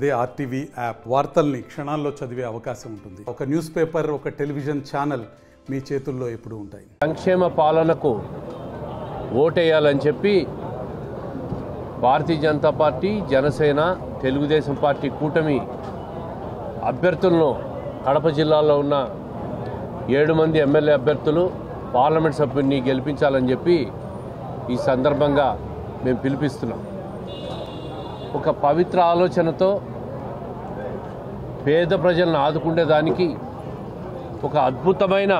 అదే RTV app వార్తల్ని క్షణాల్లో చదివే అవకాశం ఉంటుంది. ఒక న్యూస్ పేపర్, ఒక టెలివిజన్ ఛానల్ మీ చేతుల్లో ఎప్పుడూ ఉంటాయి. సంక్షేమ పాలనకు ఓటేయాలని చెప్పి భారతీయ జనతా పార్టీ, జనసేన, తెలుగుదేశం పార్టీ కూటమి అభ్యర్థులను కడప జిల్లాలో ఉన్న 7 మంది ఎమ్మెల్యే అభ్యర్థులు పార్లమెంట్ సభ్యుడిని గెలిపించాలని చెప్పి ఈ సందర్భంగా మేము పిలిపిస్తున్నాం. ఒక పవిత్ర ఆలోచనతో పేద ప్రజలను ఆదుకునేదానికి ఒక అద్భుతమైన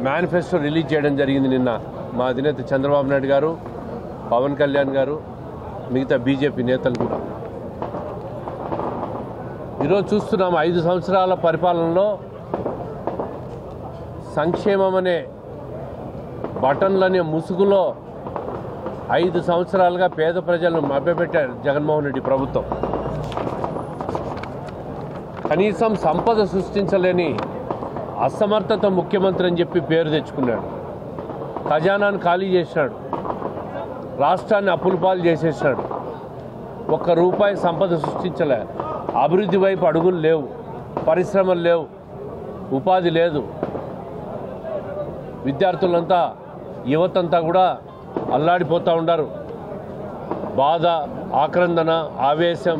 మేనిఫెస్టో రిలీజ్ చేయడం జరిగింది నిన్న. మా అధినేత చంద్రబాబు నాయుడు గారు, పవన్ కళ్యాణ్ గారు, మిగతా బీజేపీ నేతలు కూడా. ఈరోజు చూస్తున్నాం 5 సంవత్సరాల పరిపాలనలో సంక్షేమం అనే బటన్లనే ముసుగులో 5 సంవత్సరాలుగా పేద ప్రజలను మభ్యపెట్టారు జగన్మోహన్ రెడ్డి ప్రభుత్వం. కనీసం సంపద సృష్టించలేని అసమర్థత ముఖ్యమంత్రి అని చెప్పి పేరు తెచ్చుకున్నాడు. ఖజానాను ఖాళీ చేసినాడు, రాష్ట్రాన్ని అప్పుల పాలు చేసేసినాడు. ₹1 సంపద సృష్టించలే. అభివృద్ధి వైపు అడుగులు లేవు, పరిశ్రమలు లేవు, ఉపాధి లేదు. విద్యార్థులంతా, యువతంతా కూడా అల్లాడిపోతూ ఉన్నారు. బాధ, ఆక్రందన, ఆవేశం,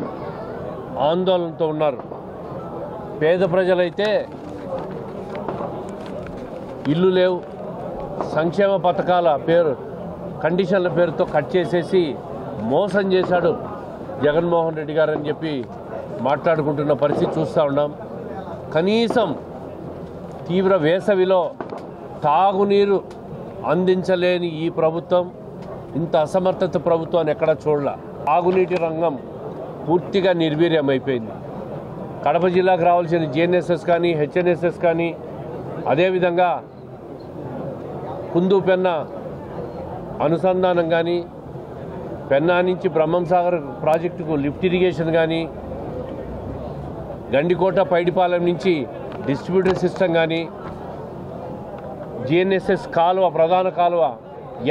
ఆందోళనతో ఉన్నారు. పేద ప్రజలైతే ఇల్లు లేవు, సంక్షేమ పథకాల కండిషన్ల పేరుతో కట్ చేసేసి మోసం చేశాడు జగన్మోహన్ రెడ్డి గారు అని చెప్పి మాట్లాడుకుంటున్న పరిస్థితి చూస్తూ ఉన్నాం. కనీసం తీవ్ర వేసవిలో తాగునీరు అందించలేని ఈ ప్రభుత్వం, ఇంత అసమర్థత ప్రభుత్వాన్ని ఎక్కడా చూడలే. తాగునీటి రంగం పూర్తిగా నిర్వీర్యమైపోయింది. కడప జిల్లాకు రావాల్సిన జిఎన్ఎస్ఎస్ కానీ, హెచ్ఎన్ఎస్ఎస్ కానీ, అదేవిధంగా కుందు పెన్న అనుసంధానం కానీ, పెన్నా నుంచి బ్రహ్మంసాగర్ ప్రాజెక్టుకు లిఫ్ట్ ఇరిగేషన్ కానీ, గండికోట పైడిపాలెం నుంచి డిస్ట్రిబ్యూటర్ సిస్టమ్ కానీ, జిఎన్ఎస్ఎస్ కాలువ, ప్రధాన కాలువ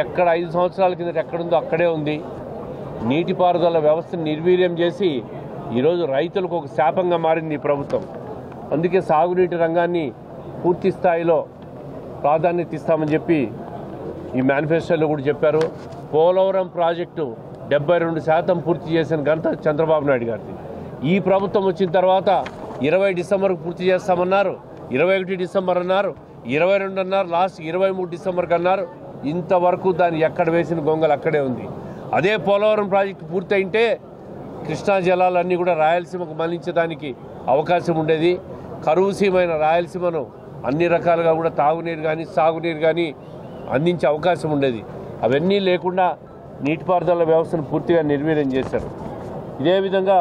ఎక్కడ 5 సంవత్సరాల కిందట ఎక్కడుందో అక్కడే ఉంది. నీటిపారుదల వ్యవస్థను నిర్వీర్యం చేసి ఈరోజు రైతులకు ఒక శాపంగా మారింది ఈ ప్రభుత్వం. అందుకే సాగునీటి రంగాన్ని పూర్తి స్థాయిలో ప్రాధాన్యత ఇస్తామని చెప్పి ఈ మేనిఫెస్టోలో కూడా చెప్పారు. పోలవరం ప్రాజెక్టు 72% పూర్తి చేసిన ఘనత చంద్రబాబు నాయుడు గారిది. ఈ ప్రభుత్వం వచ్చిన తర్వాత 20 డిసెంబర్కు పూర్తి చేస్తామన్నారు, 21 డిసెంబర్ అన్నారు, 22 అన్నారు, లాస్ట్ 23 డిసెంబర్కి అన్నారు. ఇంతవరకు దాన్ని ఎక్కడ వేసిన గొంగలు అక్కడే ఉంది. అదే పోలవరం ప్రాజెక్టు పూర్తి అయింటే కృష్ణా జలాలన్నీ కూడా రాయలసీమకు మళ్లించడానికి అవకాశం ఉండేది. కరువు సీమైన రాయలసీమను అన్ని రకాలుగా కూడా తాగునీరు కానీ, సాగునీరు కానీ అందించే అవకాశం ఉండేది. అవన్నీ లేకుండా నీటిపారుదల వ్యవస్థను పూర్తిగా నిర్వీర్యం చేశారు. ఇదే విధంగా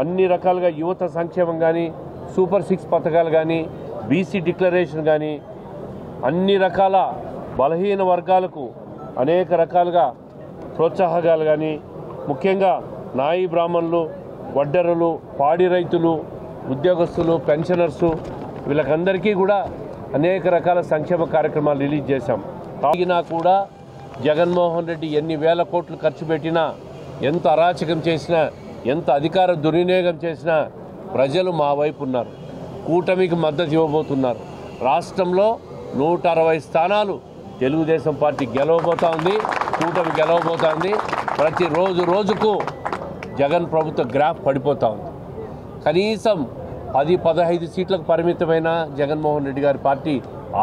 అన్ని రకాలుగా యువత సంక్షేమం కానీ, సూపర్ 6 పథకాలు కానీ, బీసీ డిక్లరేషన్ కానీ, అన్ని రకాల బలహీన వర్గాలకు అనేక రకాలుగా ప్రోత్సాహకాలు కానీ, ముఖ్యంగా నాయి బ్రాహ్మణులు, వడ్డెరలు, పాడి రైతులు, ఉద్యోగస్తులు, పెన్షనర్సు, వీళ్ళకందరికీ కూడా అనేక రకాల సంక్షేమ కార్యక్రమాలు రిలీజ్ చేశాం. తాగినా కూడా జగన్మోహన్ రెడ్డి ఎన్ని వేల కోట్లు ఖర్చు పెట్టినా, ఎంత అరాచకం చేసినా, ఎంత అధికార దుర్వినియోగం చేసినా ప్రజలు మా వైపు ఉన్నారు. కూటమికి మద్దతు ఇవ్వబోతున్నారు. రాష్ట్రంలో 160 స్థానాలు తెలుగుదేశం పార్టీ గెలవబోతా ఉంది, కూటమి గెలవబోతా ఉంది. ప్రతి రోజుకు జగన్ ప్రభుత్వ గ్రాఫ్ పడిపోతూ ఉంది. కనీసం 10-15 సీట్లకు పరిమితమైన జగన్మోహన్ రెడ్డి గారి పార్టీ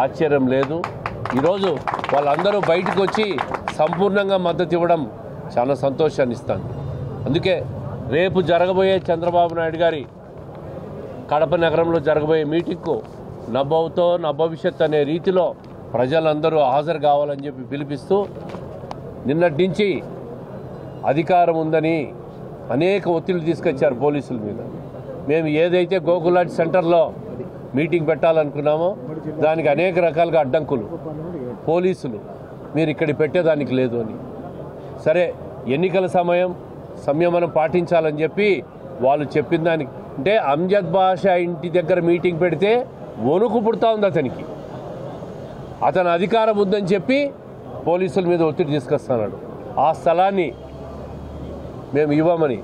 ఆశ్చర్యం లేదు. ఈరోజు వాళ్ళందరూ బయటకు వచ్చి సంపూర్ణంగా మద్దతు ఇవ్వడం చాలా సంతోషాన్ని ఇస్తుంది. అందుకే రేపు జరగబోయే చంద్రబాబు నాయుడు గారి కడప నగరంలో జరగబోయే మీటింగ్కు నభవుతో నభవిష్యత్ అనే రీతిలో ప్రజలందరూ హాజరు కావాలని చెప్పి పిలిపిస్తూ, నిన్నటి నుంచి అధికారం ఉందని అనేక ఒత్తిళ్లు తీసుకొచ్చారు పోలీసుల మీద. మేము ఏదైతే గోకులాట్ సెంటర్లో మీటింగ్ పెట్టాలనుకున్నామో దానికి అనేక రకాలుగా అడ్డంకులు, పోలీసులు మీరు ఇక్కడ పెట్టేదానికి లేదు అని. సరే, ఎన్నికల సంయమనం పాటించాలని చెప్పి వాళ్ళు చెప్పిన దానికి, అంటే అంజద్ బాషా ఇంటి దగ్గర మీటింగ్ పెడితే వణుకు పుడతా ఉంది అతనికి. అతను అధికారం ఉందని చెప్పి పోలీసుల మీద ఒత్తిడి తీసుకొస్తున్నాడు. ఆ స్థలాన్ని మేము ఇవ్వమని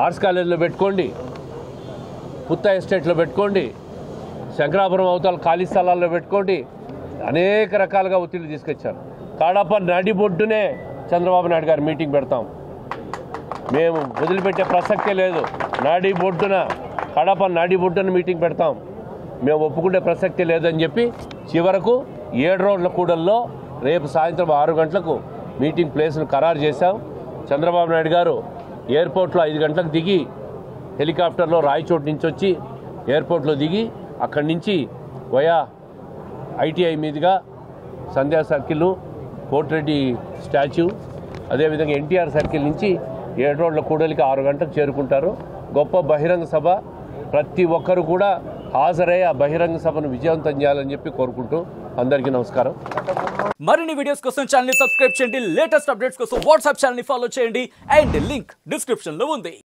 ఆర్ట్స్ కాలేజీలో పెట్టుకోండి, పుత్త ఎస్టేట్లో పెట్టుకోండి, శంకరాపురం అవతల ఖాళీ స్థలాల్లో పెట్టుకోండి, అనేక రకాలుగా ఒత్తిడి తీసుకొచ్చారు. కడప నడిబొడ్డునే చంద్రబాబు నాయుడు గారు మీటింగ్ పెడతాం, మేము వదిలిపెట్టే ప్రసక్తే లేదు. నడిబొడ్డున కడప నడిబొడ్డున మీటింగ్ పెడతాం, మేము ఒప్పుకునే ప్రసక్తి లేదని చెప్పి చివరకు 7 రోడ్ల కూడల్లో రేపు సాయంత్రం 6 గంటలకు మీటింగ్ ప్లేస్ను ఖరారు చేశాం. చంద్రబాబు నాయుడు గారు ఎయిర్పోర్ట్లో 5 గంటలకు దిగి హెలికాప్టర్లో రాయచోటు నుంచి వచ్చి ఎయిర్పోర్ట్లో దిగి అక్కడి నుంచి వయా ఐటీఐ మీదుగా సంధ్యా సర్కిల్, కోటిరెడ్డి స్టాచ్యూ, అదేవిధంగా ఎన్టీఆర్ సర్కిల్ నుంచి 7 రోడ్ల కూడలికి 6 గంటలకు చేరుకుంటారు. గొప్ప బహిరంగ సభ, ప్రతి ఒక్కరు కూడా హాజరై ఆ బహిరంగ సభను విజయవంతం చేయాలని చెప్పి కోరుకుంటూ అందరికీ నమస్కారం. మరిన్ని వీడియోస్ కోసం ఛానల్ ని సబ్స్క్రైబ్ చేయండి, లేటెస్ట్ అప్డేట్స్ కోసం వాట్సాప్ ఛానల్ ని ఫాలో చేయండి అండ్ లింక్ డిస్క్రిప్షన్ లో ఉంది.